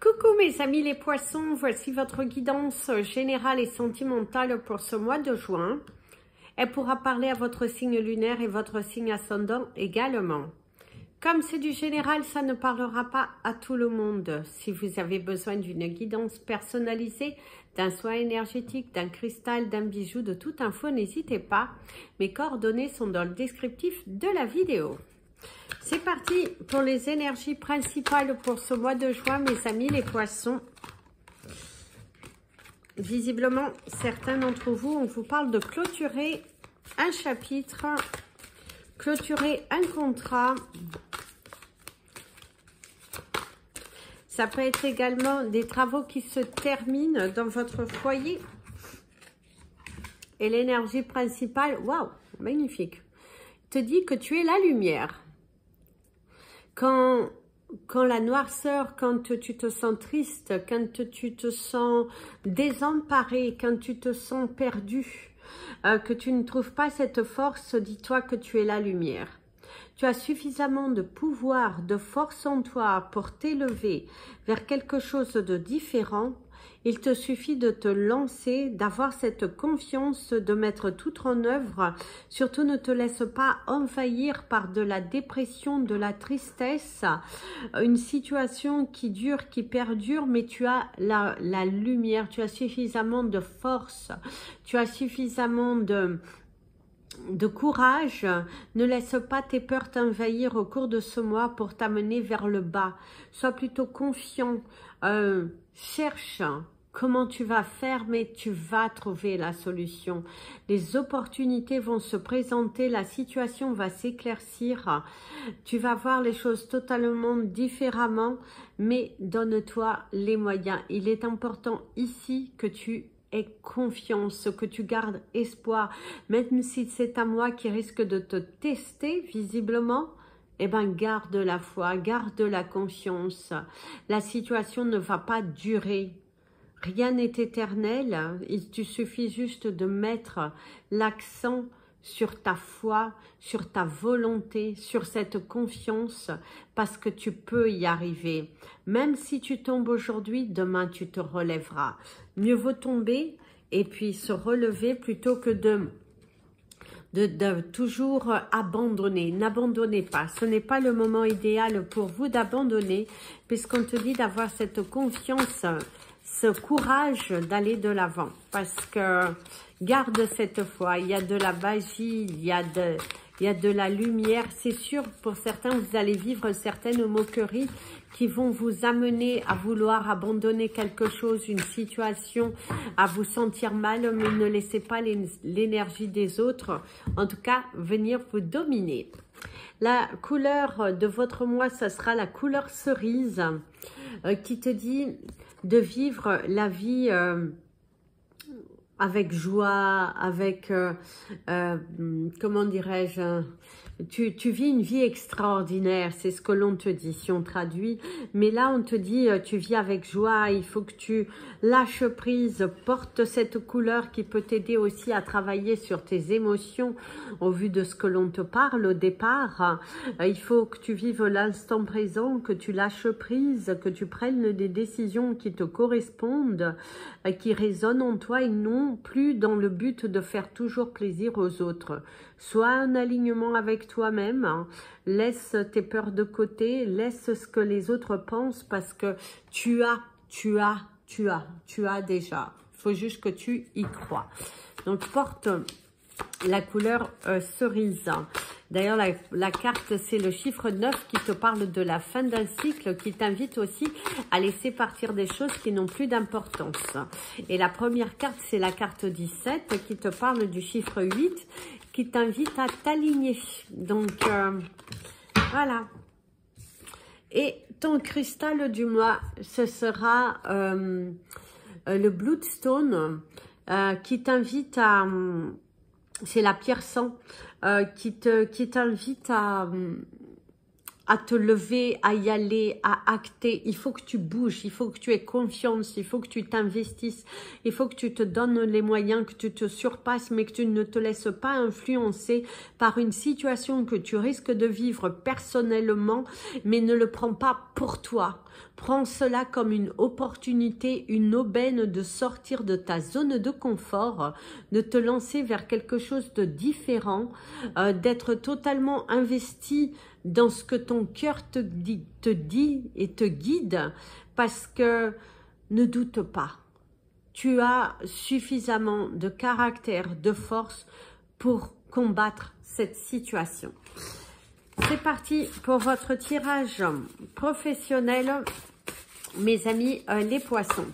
Coucou mes amis les poissons, voici votre guidance générale et sentimentale pour ce mois de juin. Elle pourra parler à votre signe lunaire et votre signe ascendant également. Comme c'est du général, ça ne parlera pas à tout le monde. Si vous avez besoin d'une guidance personnalisée, d'un soin énergétique, d'un cristal, d'un bijou, de toute info, n'hésitez pas. Mes coordonnées sont dans le descriptif de la vidéo. C'est parti pour les énergies principales pour ce mois de juin, mes amis les poissons. Visiblement, certains d'entre vous, on vous parle de clôturer un chapitre, clôturer un contrat. Ça peut être également des travaux qui se terminent dans votre foyer. Et l'énergie principale, waouh, magnifique, te dit que tu es la lumière. Quand la noirceur, quand tu te sens triste, quand tu te sens désemparé, quand tu te sens perdu, que tu ne trouves pas cette force, dis-toi que tu es la lumière. Tu as suffisamment de pouvoir, de force en toi pour t'élever vers quelque chose de différent. Il te suffit de te lancer, d'avoir cette confiance, de mettre tout en œuvre. Surtout, ne te laisse pas envahir par de la dépression, de la tristesse. Une situation qui dure, qui perdure, mais tu as la lumière, tu as suffisamment de force, tu as suffisamment de courage. Ne laisse pas tes peurs t'envahir au cours de ce mois pour t'amener vers le bas. Sois plutôt confiant, cherche comment tu vas faire, mais tu vas trouver la solution. Les opportunités vont se présenter, la situation va s'éclaircir, tu vas voir les choses totalement différemment, mais donne-toi les moyens. Il est important ici que tu aies confiance, que tu gardes espoir, même si c'est à moi qui risque de te tester visiblement. Eh bien, garde la foi, garde la confiance. La situation ne va pas durer. Rien n'est éternel. Il te suffit juste de mettre l'accent sur ta foi, sur ta volonté, sur cette confiance, parce que tu peux y arriver. Même si tu tombes aujourd'hui, demain tu te relèveras. Mieux vaut tomber et puis se relever plutôt que de toujours abandonner. N'abandonnez pas. Ce n'est pas le moment idéal pour vous d'abandonner, puisqu'on te dit d'avoir cette confiance, ce courage d'aller de l'avant. Parce que garde cette foi. Il y a de la magie, il y a de la lumière. C'est sûr, pour certains, vous allez vivre certaines moqueries qui vont vous amener à vouloir abandonner quelque chose, une situation, à vous sentir mal, mais ne laissez pas l'énergie des autres, en tout cas, venir vous dominer. La couleur de votre mois, ça sera la couleur cerise, qui te dit de vivre la vie avec joie, avec, comment dirais-je, tu vis une vie extraordinaire, c'est ce que l'on te dit si on traduit. Mais là, on te dit, tu vis avec joie, il faut que tu lâches prise, porte cette couleur qui peut t'aider aussi à travailler sur tes émotions au vu de ce que l'on te parle au départ. Il faut que tu vives l'instant présent, que tu lâches prise, que tu prennes des décisions qui te correspondent, qui résonnent en toi et non plus dans le but de faire toujours plaisir aux autres. Sois en alignement avec toi-même, hein. Laisse tes peurs de côté, laisse ce que les autres pensent parce que tu as déjà. Il faut juste que tu y crois. Donc, porte la couleur cerise. D'ailleurs, la carte, c'est le chiffre 9 qui te parle de la fin d'un cycle, qui t'invite aussi à laisser partir des choses qui n'ont plus d'importance. Et la première carte, c'est la carte 17 qui te parle du chiffre 8, qui t'invite à t'aligner. Donc, voilà. Et ton cristal du mois, ce sera le Bloodstone, qui t'invite à... C'est la pierre sang qui t'invite à te lever, à y aller, à acter. Il faut que tu bouges, il faut que tu aies confiance, il faut que tu t'investisses, il faut que tu te donnes les moyens, que tu te surpasses, mais que tu ne te laisses pas influencer par une situation que tu risques de vivre personnellement, mais ne le prends pas pour toi. Prends cela comme une opportunité, une aubaine de sortir de ta zone de confort, de te lancer vers quelque chose de différent, d'être totalement investi dans ce que ton cœur te dit et te guide, parce que ne doute pas. Tu as suffisamment de caractère, de force pour combattre cette situation. C'est parti pour votre tirage professionnel, mes amis les poissons.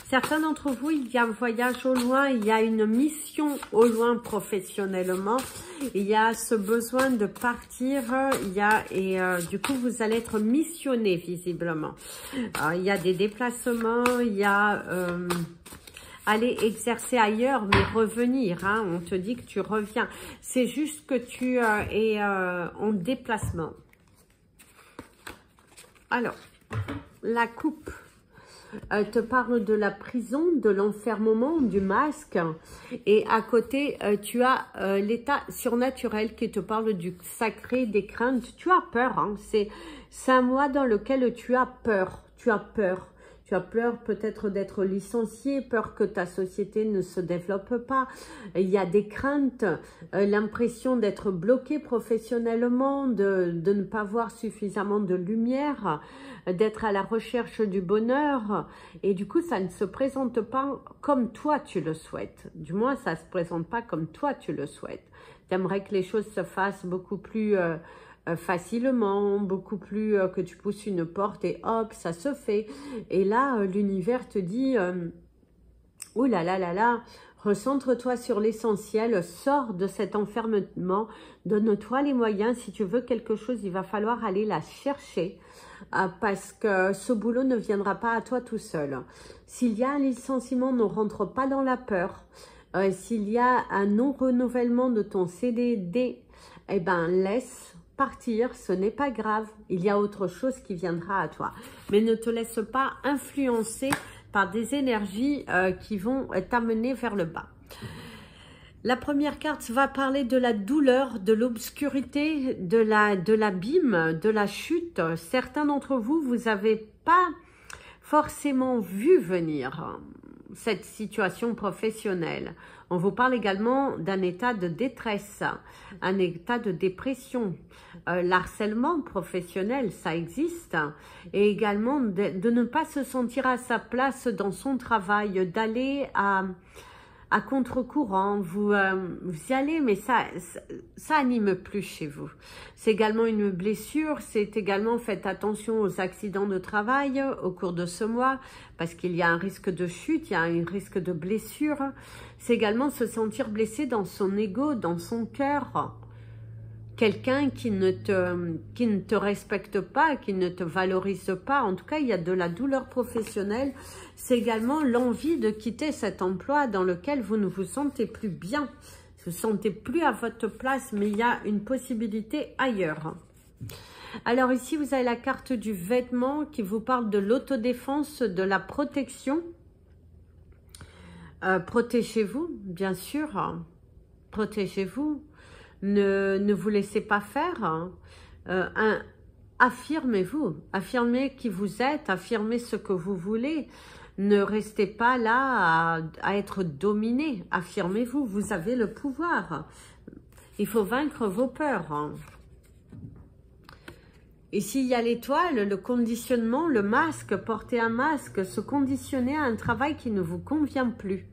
Certains d'entre vous, il y a un voyage au loin, il y a une mission au loin professionnellement, il y a ce besoin de partir, du coup vous allez être missionné visiblement. Alors, il y a des déplacements, il y a aller exercer ailleurs, mais revenir, hein, on te dit que tu reviens. C'est juste que tu es en déplacement. Alors, la coupe te parle de la prison, de l'enfermement, du masque. Et à côté, tu as l'état surnaturel qui te parle du sacré, des craintes. Tu as peur, hein, c'est un mois dans lequel tu as peur. Tu as peur. Tu as peur peut-être d'être licencié, peur que ta société ne se développe pas. Il y a des craintes, l'impression d'être bloqué professionnellement, de ne pas voir suffisamment de lumière, d'être à la recherche du bonheur. Et du coup, ça ne se présente pas comme toi tu le souhaites. Du moins, ça ne se présente pas comme toi tu le souhaites. Tu aimerais que les choses se fassent beaucoup plus facilement, beaucoup plus que tu pousses une porte et hop, ça se fait. Et là, l'univers te dit, oh là là là là, recentre-toi sur l'essentiel, sors de cet enfermement, donne-toi les moyens. Si tu veux quelque chose, il va falloir aller la chercher parce que ce boulot ne viendra pas à toi tout seul. S'il y a un licenciement, ne rentre pas dans la peur. S'il y a un non-renouvellement de ton CDD, eh ben laisse partir, ce n'est pas grave, il y a autre chose qui viendra à toi. Mais ne te laisse pas influencer par des énergies qui vont t'amener vers le bas. La première carte va parler de la douleur, de l'obscurité, de l'abîme, de la chute. Certains d'entre vous, vous n'avez pas forcément vu venir cette situation professionnelle. On vous parle également d'un état de détresse, un état de dépression. L'harcèlement professionnel, ça existe. Et également de ne pas se sentir à sa place dans son travail, d'aller à contre-courant, vous y allez, mais ça anime plus chez vous. C'est également une blessure, c'est également, faites attention aux accidents de travail au cours de ce mois, parce qu'il y a un risque de chute, il y a un risque de blessure. C'est également se sentir blessé dans son ego, dans son cœur. Quelqu'un qui ne te respecte pas, qui ne te valorise pas. En tout cas, il y a de la douleur professionnelle. C'est également l'envie de quitter cet emploi dans lequel vous ne vous sentez plus bien. Vous ne vous sentez plus à votre place, mais il y a une possibilité ailleurs. Alors ici, vous avez la carte du vêtement qui vous parle de l'autodéfense, de la protection. Protégez-vous, bien sûr. Protégez-vous. Ne vous laissez pas faire. Affirmez-vous. Affirmez qui vous êtes. Affirmez ce que vous voulez. Ne restez pas là à être dominé. Affirmez-vous. Vous avez le pouvoir. Il faut vaincre vos peurs. Ici, il y a l'étoile, le conditionnement, le masque. Porter un masque, se conditionner à un travail qui ne vous convient plus.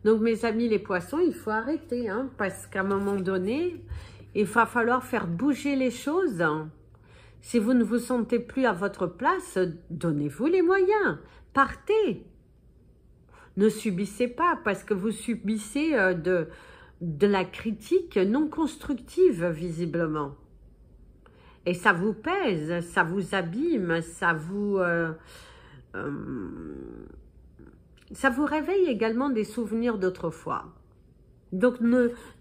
Donc, mes amis les poissons, il faut arrêter, hein, parce qu'à un moment donné, il va falloir faire bouger les choses. Si vous ne vous sentez plus à votre place, donnez-vous les moyens. Partez. Ne subissez pas, parce que vous subissez de la critique non constructive, visiblement. Et ça vous pèse, ça vous abîme, ça vous réveille également des souvenirs d'autrefois. Donc,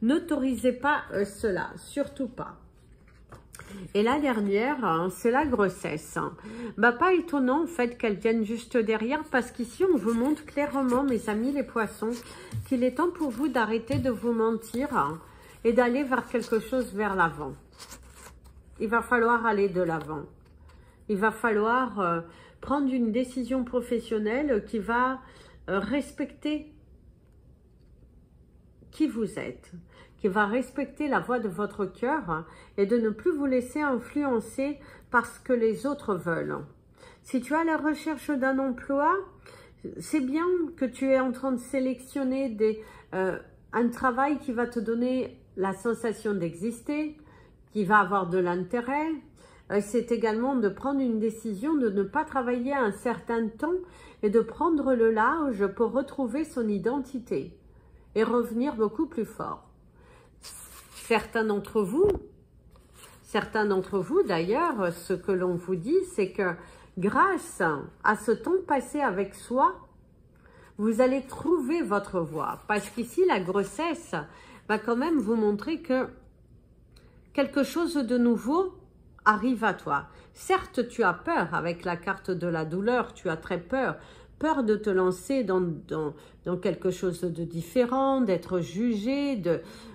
n'autorisez pas cela, surtout pas. Et la dernière, hein, c'est la grossesse. Bah, pas étonnant en fait qu'elle vienne juste derrière, parce qu'ici, on vous montre clairement, mes amis les poissons, qu'il est temps pour vous d'arrêter de vous mentir, hein, et d'aller vers quelque chose vers l'avant. il va falloir aller de l'avant. Il va falloir prendre une décision professionnelle qui va respecter qui vous êtes, qui va respecter la voix de votre cœur et de ne plus vous laisser influencer par ce que les autres veulent. Si tu es à la recherche d'un emploi, c'est bien que tu es en train de sélectionner un travail qui va te donner la sensation d'exister, qui va avoir de l'intérêt. C'est également de prendre une décision de ne pas travailler un certain temps et de prendre le large pour retrouver son identité et revenir beaucoup plus fort. Certains d'entre vous d'ailleurs, ce que l'on vous dit, c'est que grâce à ce temps passé avec soi, vous allez trouver votre voie. Parce qu'ici, la grossesse va quand même vous montrer que quelque chose de nouveau arrive à toi. Certes, tu as peur avec la carte de la douleur, tu as très peur. Peur de te lancer dans quelque chose de différent, d'être jugé,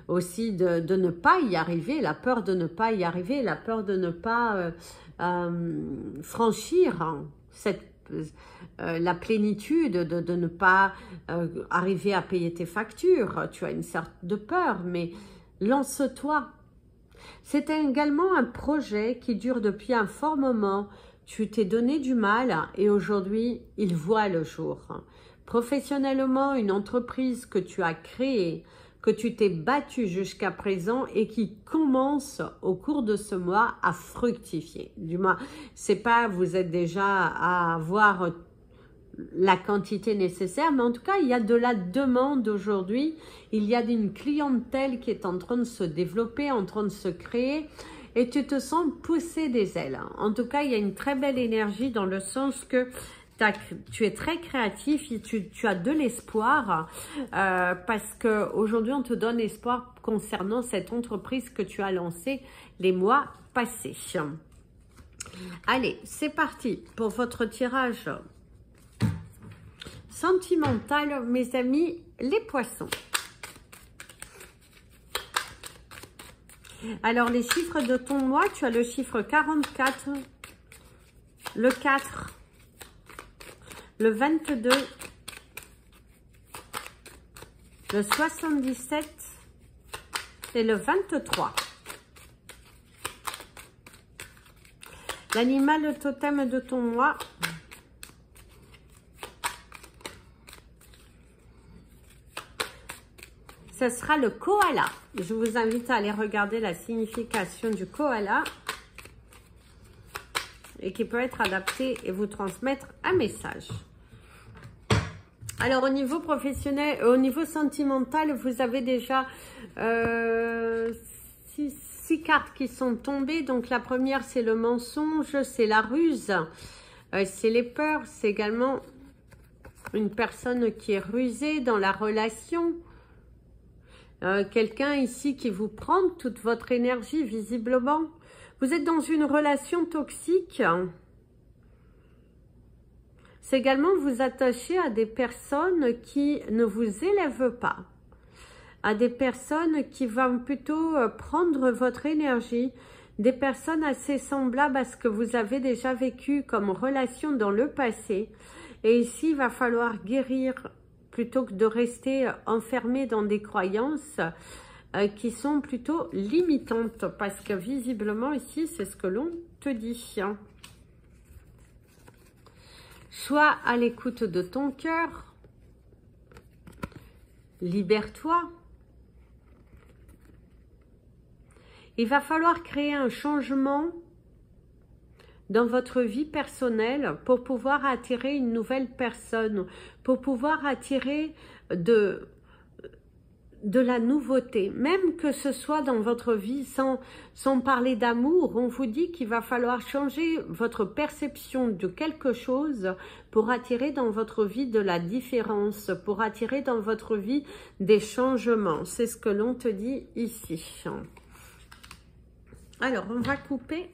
aussi de ne pas y arriver, la peur de ne pas y arriver, la peur de ne pas franchir la plénitude, de ne pas arriver à payer tes factures. Tu as une sorte de peur, mais lance-toi. C'est également un projet qui dure depuis un fort moment. Tu t'es donné du mal et aujourd'hui, il voit le jour. Professionnellement, une entreprise que tu as créée, que tu t'es battu jusqu'à présent et qui commence au cours de ce mois à fructifier. Du moins, c'est pas vous êtes déjà à avoir la quantité nécessaire, mais en tout cas, il y a de la demande aujourd'hui. Il y a une clientèle qui est en train de se développer, en train de se créer. Et tu te sens pousser des ailes. En tout cas, il y a une très belle énergie dans le sens que tu es très créatif et tu as de l'espoir parce qu'aujourd'hui, on te donne espoir concernant cette entreprise que tu as lancée les mois passés. Allez, c'est parti pour votre tirage sentimental, mes amis, les poissons. Alors, les chiffres de ton mois, tu as le chiffre 44, le 4, le 22, le 77 et le 23. L'animal totem de ton mois, ce sera le koala. Je vous invite à aller regarder la signification du koala et qui peut être adapté et vous transmettre un message. Alors, au niveau professionnel, au niveau sentimental, vous avez déjà 6 cartes qui sont tombées. Donc, la première, c'est le mensonge, c'est la ruse, c'est les peurs, c'est également une personne qui est rusée dans la relation. Quelqu'un ici qui vous prend toute votre énergie, visiblement. Vous êtes dans une relation toxique. C'est également vous attacher à des personnes qui ne vous élèvent pas. À des personnes qui vont plutôt prendre votre énergie. Des personnes assez semblables à ce que vous avez déjà vécu comme relation dans le passé. Et ici, il va falloir guérir plutôt que de rester enfermé dans des croyances qui sont plutôt limitantes. Parce que visiblement, ici, c'est ce que l'on te dit. Sois à l'écoute de ton cœur. Libère-toi. Il va falloir créer un changement dans votre vie personnelle pour pouvoir attirer une nouvelle personne, pour pouvoir attirer de la nouveauté, même que ce soit dans votre vie, sans parler d'amour. On vous dit qu'il va falloir changer votre perception de quelque chose pour attirer dans votre vie de la différence, pour attirer dans votre vie des changements. C'est ce que l'on te dit ici. Alors, on va couper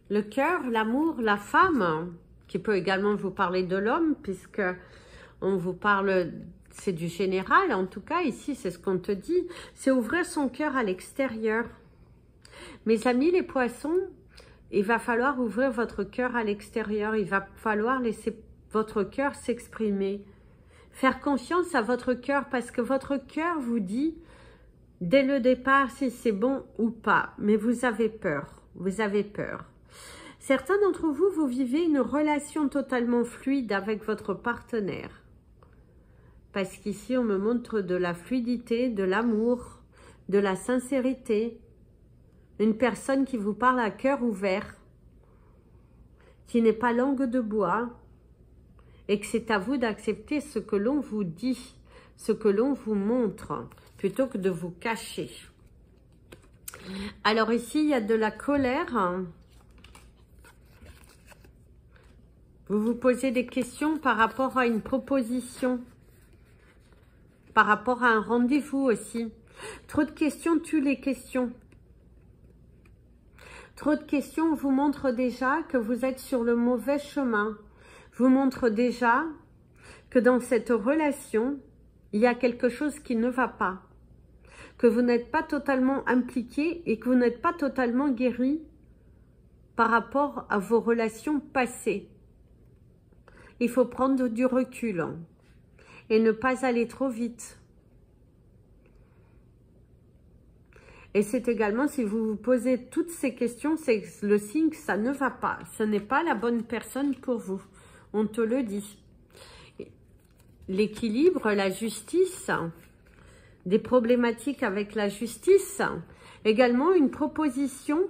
le cœur, l'amour, la femme, qui peut également vous parler de l'homme, puisque on vous parle, c'est du général, en tout cas, ici, c'est ce qu'on te dit, c'est ouvrir son cœur à l'extérieur. Mes amis les poissons, il va falloir ouvrir votre cœur à l'extérieur. Il va falloir laisser votre cœur s'exprimer. Faire confiance à votre cœur parce que votre cœur vous dit dès le départ si c'est bon ou pas. Mais vous avez peur. Vous avez peur. Certains d'entre vous, vous vivez une relation totalement fluide avec votre partenaire. Parce qu'ici, on me montre de la fluidité, de l'amour, de la sincérité. Une personne qui vous parle à cœur ouvert, qui n'est pas langue de bois, et que c'est à vous d'accepter ce que l'on vous dit, ce que l'on vous montre, plutôt que de vous cacher. Alors ici, il y a de la colère. Vous vous posez des questions par rapport à une proposition, par rapport à un rendez-vous aussi. Trop de questions tuent les questions. Trop de questions vous montrent déjà que vous êtes sur le mauvais chemin. Vous montrent déjà que dans cette relation, il y a quelque chose qui ne va pas. Que vous n'êtes pas totalement impliqué et que vous n'êtes pas totalement guéri par rapport à vos relations passées. Il faut prendre du recul et ne pas aller trop vite. Et c'est également, si vous vous posez toutes ces questions, c'est le signe que ça ne va pas. Ce n'est pas la bonne personne pour vous. On te le dit. L'équilibre, la justice, des problématiques avec la justice, également une proposition,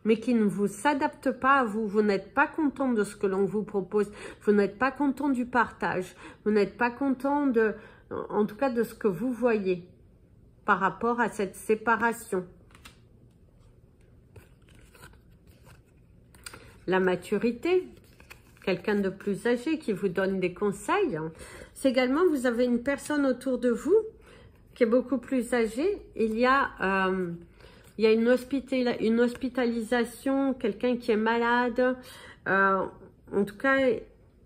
mais qui ne vous s'adapte pas à vous. Vous n'êtes pas content de ce que l'on vous propose. Vous n'êtes pas content du partage. Vous n'êtes pas content de, en tout cas, de ce que vous voyez par rapport à cette séparation. La maturité, quelqu'un de plus âgé qui vous donne des conseils. C'est également, vous avez une personne autour de vous qui est beaucoup plus âgée. Il y a une hospitalisation, quelqu'un qui est malade. En tout cas,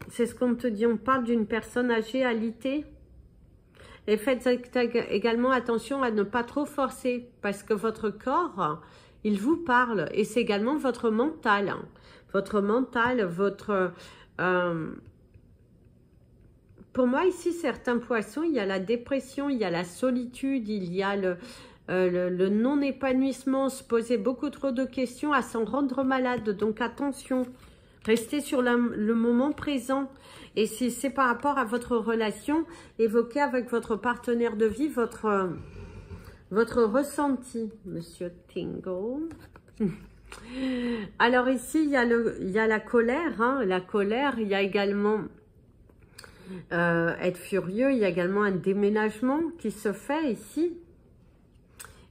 c'est ce qu'on te dit. On parle d'une personne âgée alitée. Et faites également attention à ne pas trop forcer parce que votre corps, il vous parle. Et c'est également votre mental. Votre mental, votre... Pour moi, ici, certains poissons, il y a la dépression, il y a la solitude, il y a le non-épanouissement, se poser beaucoup trop de questions, à s'en rendre malade. Donc, attention, restez sur le moment présent. Et si c'est par rapport à votre relation, évoquez avec votre partenaire de vie votre ressenti, Monsieur Tingle. Alors ici, il y a la colère. Hein. La colère, il y a également être furieux. Il y a également un déménagement qui se fait ici.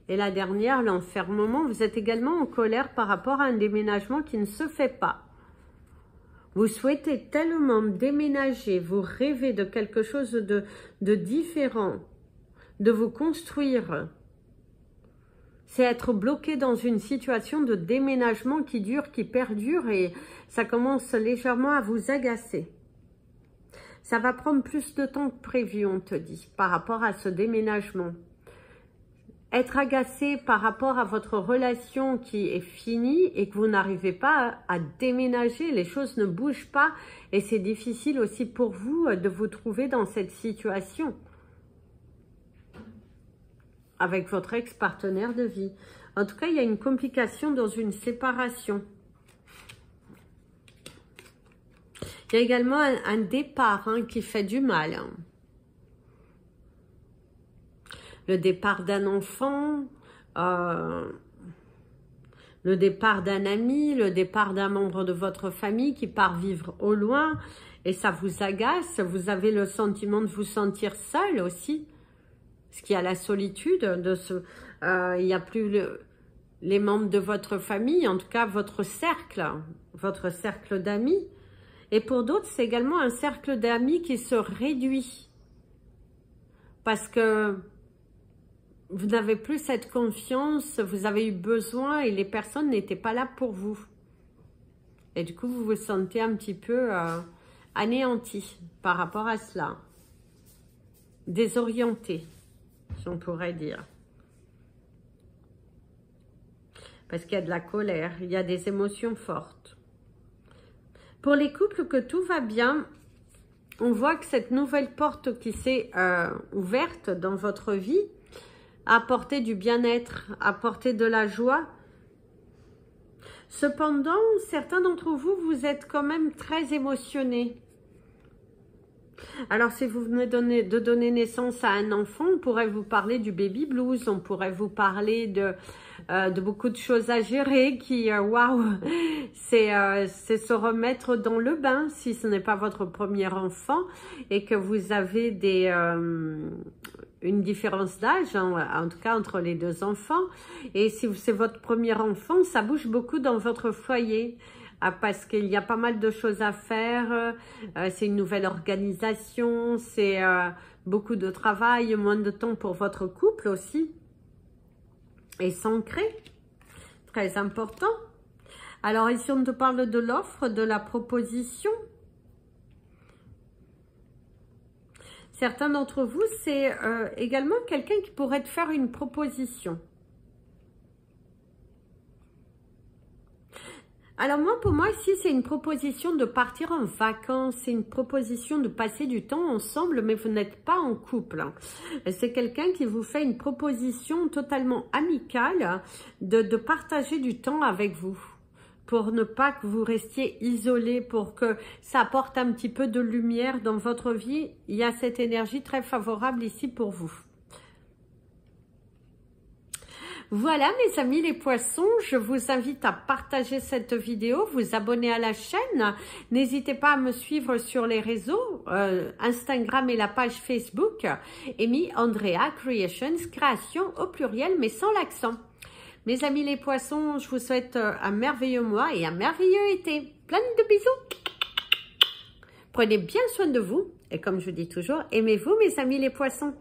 Et la dernière, l'enfermement. Vous êtes également en colère par rapport à un déménagement qui ne se fait pas. Vous souhaitez tellement déménager, vous rêvez de quelque chose de différent, de vous construire. C'est être bloqué dans une situation de déménagement qui dure, qui perdure et ça commence légèrement à vous agacer. Ça va prendre plus de temps que prévu, on te dit, par rapport à ce déménagement. Être agacé par rapport à votre relation qui est finie et que vous n'arrivez pas à déménager, les choses ne bougent pas et c'est difficile aussi pour vous de vous trouver dans cette situation avec votre ex-partenaire de vie. En tout cas, il y a une complication dans une séparation. Il y a également un départ qui fait du mal. Le départ d'un enfant, le départ d'un ami, le départ d'un membre de votre famille qui part vivre au loin et ça vous agace. Vous avez le sentiment de vous sentir seul aussi. Parce qu'il y a la solitude, il n'y a plus les membres de votre famille, en tout cas votre cercle d'amis. Et pour d'autres, c'est également un cercle d'amis qui se réduit. Parce que vous n'avez plus cette confiance, vous avez eu besoin et les personnes n'étaient pas là pour vous. Et du coup, vous vous sentez un petit peu anéanti par rapport à cela. Désorienté, si on pourrait dire. parce qu'il y a de la colère, il y a des émotions fortes. Pour les couples que tout va bien, on voit que cette nouvelle porte qui s'est ouverte dans votre vie a apporté du bien-être, a apporté de la joie. Cependant, certains d'entre vous, vous êtes quand même très émotionnés. Alors, si vous venez de donner naissance à un enfant, on pourrait vous parler du baby blues, on pourrait vous parler de beaucoup de choses à gérer qui, waouh, c'est se remettre dans le bain si ce n'est pas votre premier enfant et que vous avez une différence d'âge, en tout cas entre les deux enfants. Et si c'est votre premier enfant, ça bouge beaucoup dans votre foyer. Parce qu'il y a pas mal de choses à faire, c'est une nouvelle organisation, c'est beaucoup de travail, moins de temps pour votre couple aussi. Et s'ancrer, très important. Alors ici on te parle de l'offre, de la proposition. Certains d'entre vous, c'est également quelqu'un qui pourrait te faire une proposition. Alors pour moi ici, c'est une proposition de partir en vacances, c'est une proposition de passer du temps ensemble, mais vous n'êtes pas en couple. C'est quelqu'un qui vous fait une proposition totalement amicale de partager du temps avec vous, pour ne pas que vous restiez isolés, pour que ça apporte un petit peu de lumière dans votre vie. Il y a cette énergie très favorable ici pour vous. Voilà mes amis les poissons, je vous invite à partager cette vidéo, vous abonner à la chaîne. N'hésitez pas à me suivre sur les réseaux, Instagram et la page Facebook, Amy Andrea Creations, création au pluriel mais sans l'accent. Mes amis les poissons, je vous souhaite un merveilleux mois et un merveilleux été. Plein de bisous. Prenez bien soin de vous et comme je dis toujours, aimez-vous mes amis les poissons.